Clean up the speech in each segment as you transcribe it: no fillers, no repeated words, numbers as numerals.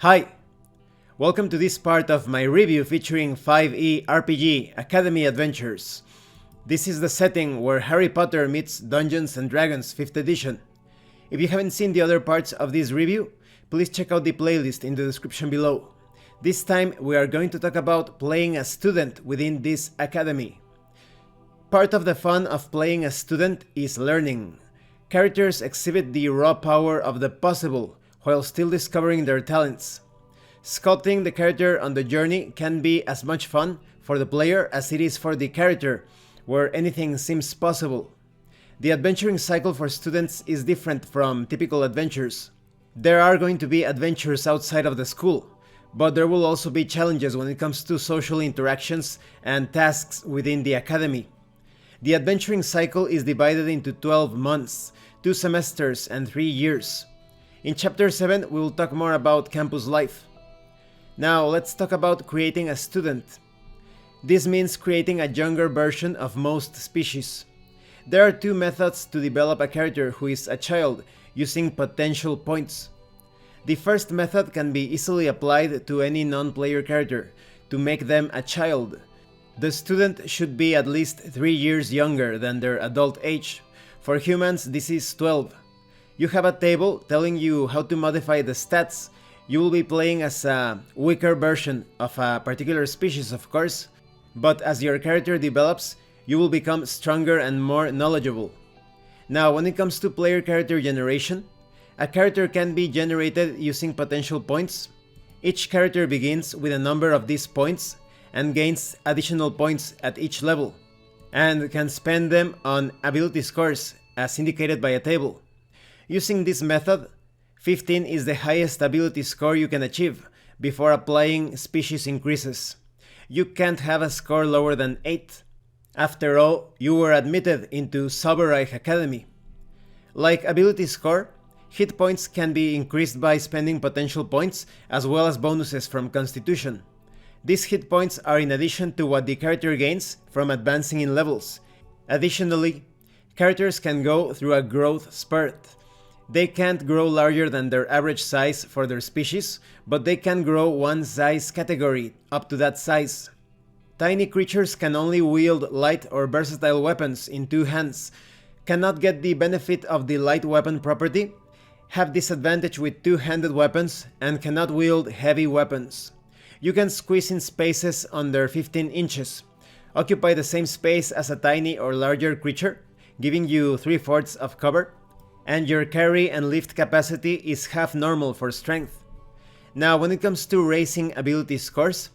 Hi! Welcome to this part of my review featuring 5e RPG Academy Adventures. This is the setting where Harry Potter meets Dungeons & Dragons 5th edition. If you haven't seen the other parts of this review, please check out the playlist in the description below. This time we are going to talk about playing a student within this academy. Part of the fun of playing a student is learning. Characters exhibit the raw power of the possible while still discovering their talents. Sculpting the character on the journey can be as much fun for the player as it is for the character, where anything seems possible. The adventuring cycle for students is different from typical adventures. There are going to be adventures outside of the school, but there will also be challenges when it comes to social interactions and tasks within the academy. The adventuring cycle is divided into 12 months, 2 semesters and 3 years. In Chapter 7 we will talk more about campus life. Now let's talk about creating a student. This means creating a younger version of most species. There are 2 methods to develop a character who is a child using potential points. The first method can be easily applied to any non-player character to make them a child. The student should be at least 3 years younger than their adult age. For humans this is 12. You have a table telling you how to modify the stats. You will be playing as a weaker version of a particular species, of course, but as your character develops, you will become stronger and more knowledgeable. Now, when it comes to player character generation, a character can be generated using potential points. Each character begins with a number of these points and gains additional points at each level, and can spend them on ability scores as indicated by a table. Using this method, 15 is the highest ability score you can achieve before applying species increases. You can't have a score lower than 8. After all, you were admitted into Zauberreich Academy. Like ability score, hit points can be increased by spending potential points as well as bonuses from Constitution. These hit points are in addition to what the character gains from advancing in levels. Additionally, characters can go through a growth spurt. They can't grow larger than their average size for their species, but they can grow one size category up to that size. Tiny creatures can only wield light or versatile weapons in 2 hands, cannot get the benefit of the light weapon property, have disadvantage with 2-handed weapons, and cannot wield heavy weapons. You can squeeze in spaces under 15 inches, occupy the same space as a tiny or larger creature, giving you 3/4 of cover, and your carry and lift capacity is half normal for strength. Now, when it comes to raising ability scores,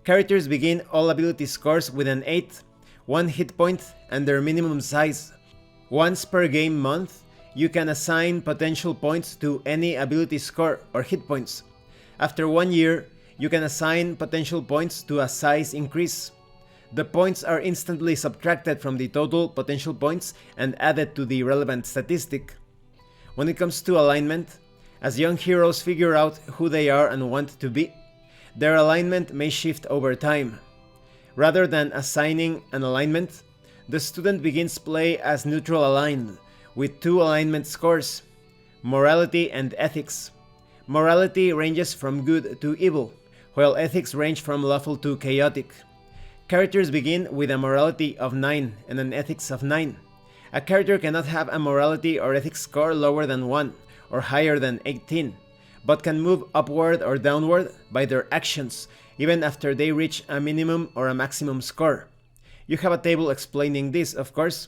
characters begin all ability scores with an 8, 1 hit point, and their minimum size. Once per game month, you can assign potential points to any ability score or hit points. After 1 year, you can assign potential points to a size increase. The points are instantly subtracted from the total potential points and added to the relevant statistic. When it comes to alignment, as young heroes figure out who they are and want to be, their alignment may shift over time. Rather than assigning an alignment, the student begins play as neutral aligned, with 2 alignment scores: morality and ethics. Morality ranges from good to evil, while ethics range from lawful to chaotic. Characters begin with a morality of 9 and an ethics of 9. A character cannot have a morality or ethics score lower than 1 or higher than 18, but can move upward or downward by their actions, even after they reach a minimum or a maximum score. You have a table explaining this, of course.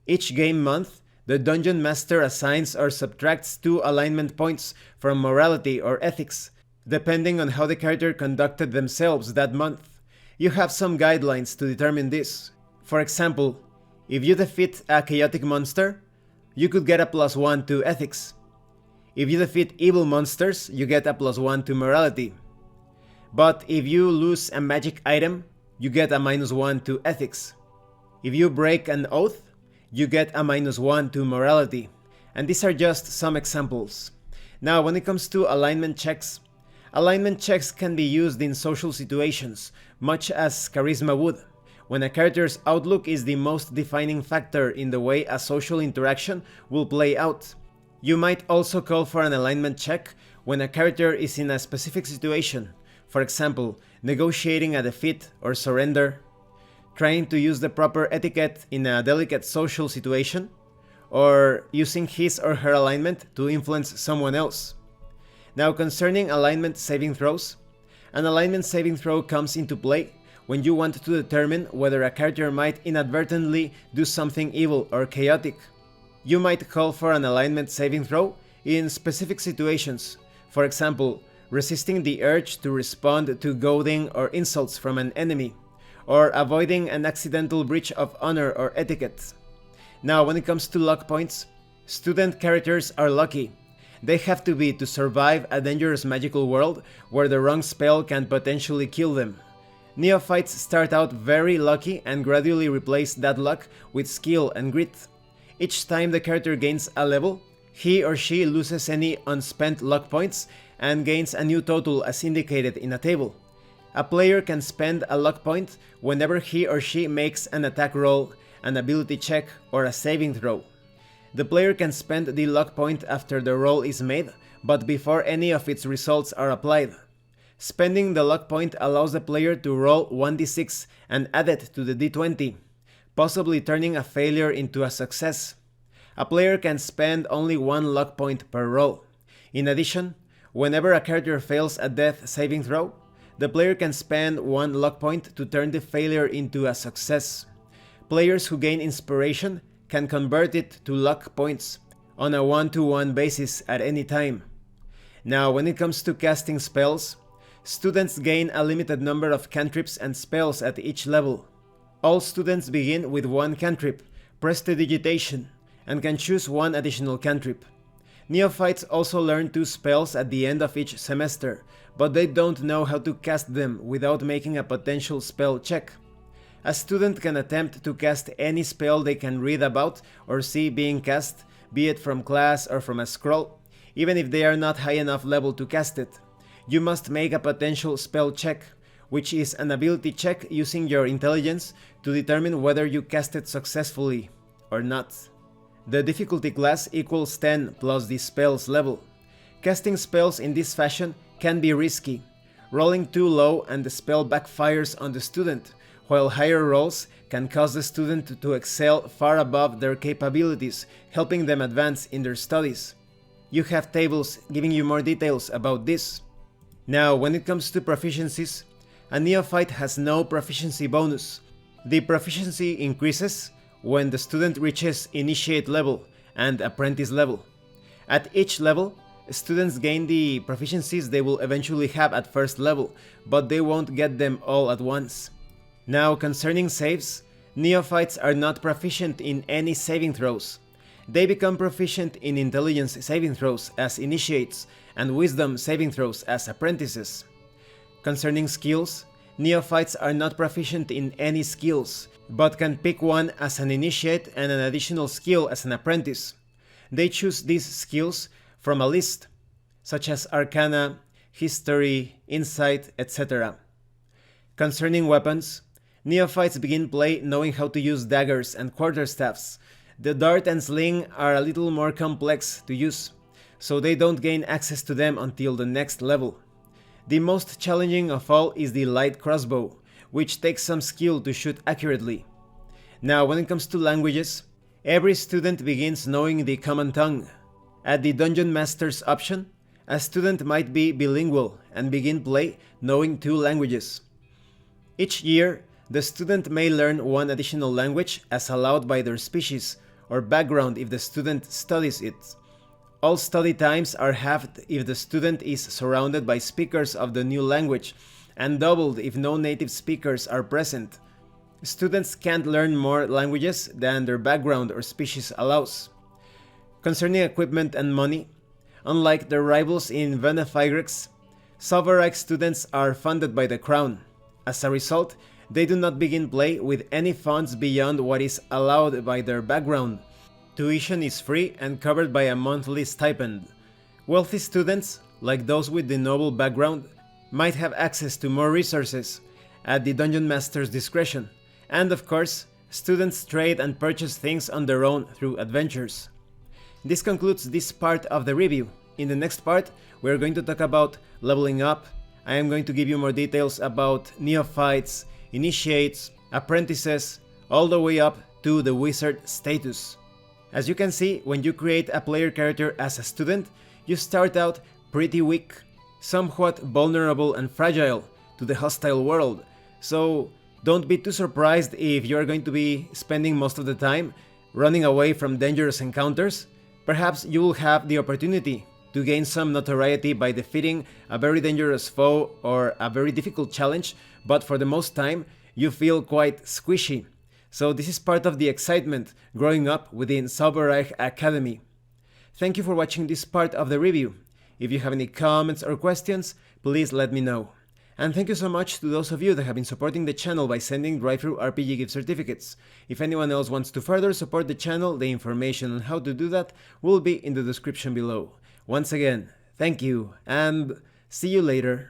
Each game month, the Dungeon Master assigns or subtracts 2 alignment points from morality or ethics, depending on how the character conducted themselves that month. You have some guidelines to determine this. For example, if you defeat a chaotic monster, you could get a +1 to ethics. If you defeat evil monsters, you get a +1 to morality. But if you lose a magic item, you get a -1 to ethics. If you break an oath, you get a -1 to morality. And these are just some examples. Now, when it comes to alignment checks can be used in social situations, much as charisma would, when a character's outlook is the most defining factor in the way a social interaction will play out. You might also call for an alignment check when a character is in a specific situation, for example, negotiating a defeat or surrender, trying to use the proper etiquette in a delicate social situation, or using his or her alignment to influence someone else. Now, concerning alignment saving throws, an alignment saving throw comes into play when you want to determine whether a character might inadvertently do something evil or chaotic. You might call for an alignment saving throw in specific situations, for example, resisting the urge to respond to goading or insults from an enemy, or avoiding an accidental breach of honor or etiquette. Now, when it comes to luck points, student characters are lucky. They have to be to survive a dangerous magical world where the wrong spell can potentially kill them. Neophytes start out very lucky and gradually replace that luck with skill and grit. Each time the character gains a level, he or she loses any unspent luck points and gains a new total as indicated in a table. A player can spend a luck point whenever he or she makes an attack roll, an ability check, or a saving throw. The player can spend the luck point after the roll is made, but before any of its results are applied. Spending the luck point allows the player to roll 1d6 and add it to the d20, possibly turning a failure into a success. A player can spend only one luck point per roll. In addition, whenever a character fails a death saving throw, the player can spend one luck point to turn the failure into a success. Players who gain inspiration can convert it to luck points on a 1-to-1 basis at any time. Now, when it comes to casting spells, students gain a limited number of cantrips and spells at each level. All students begin with one cantrip, Prestidigitation, and can choose one additional cantrip. Neophytes also learn 2 spells at the end of each semester, but they don't know how to cast them without making a potential spell check. A student can attempt to cast any spell they can read about or see being cast, be it from class or from a scroll, even if they are not high enough level to cast it. You must make a potential spell check, which is an ability check using your intelligence to determine whether you cast it successfully or not. The difficulty class equals 10 plus the spell's level. Casting spells in this fashion can be risky. Rolling too low and the spell backfires on the student, while higher rolls can cause the student to excel far above their capabilities, helping them advance in their studies. You have tables giving you more details about this. Now, when it comes to proficiencies, a neophyte has no proficiency bonus. The proficiency increases when the student reaches initiate level and apprentice level. At each level, students gain the proficiencies they will eventually have at first level, but they won't get them all at once. Now, concerning saves, neophytes are not proficient in any saving throws. They become proficient in intelligence saving throws as initiates and wisdom saving throws as apprentices. Concerning skills, neophytes are not proficient in any skills, but can pick one as an initiate and an additional skill as an apprentice. They choose these skills from a list, such as Arcana, History, Insight, etc. Concerning weapons, neophytes begin play knowing how to use daggers and quarterstaffs. The dart and sling are a little more complex to use, so they don't gain access to them until the next level. The most challenging of all is the light crossbow, which takes some skill to shoot accurately. Now, when it comes to languages, every student begins knowing the common tongue. At the Dungeon Master's option, a student might be bilingual and begin play knowing 2 languages. Each year, the student may learn one additional language as allowed by their species or background if the student studies it. All study times are halved if the student is surrounded by speakers of the new language, and doubled if no native speakers are present. Students can't learn more languages than their background or species allows. Concerning equipment and money, unlike their rivals in Venefigrex, Silverreich students are funded by the Crown. As a result, they do not begin play with any funds beyond what is allowed by their background. Tuition is free and covered by a monthly stipend. Wealthy students, like those with the noble background, might have access to more resources at the Dungeon Master's discretion, and of course, students trade and purchase things on their own through adventures. This concludes this part of the review. In the next part, we're going to talk about leveling up. I am going to give you more details about neophytes, initiates, apprentices, all the way up to the wizard status. As you can see, when you create a player character as a student, you start out pretty weak, somewhat vulnerable and fragile to the hostile world. So don't be too surprised if you are going to be spending most of the time running away from dangerous encounters. Perhaps you will have the opportunity to gain some notoriety by defeating a very dangerous foe or a very difficult challenge, but for the most time you feel quite squishy. So this is part of the excitement growing up within Zauberreich Academy. Thank you for watching this part of the review. If you have any comments or questions, please let me know. And thank you so much to those of you that have been supporting the channel by sending drive-thru RPG gift certificates. If anyone else wants to further support the channel, the information on how to do that will be in the description below. Once again, thank you, and see you later.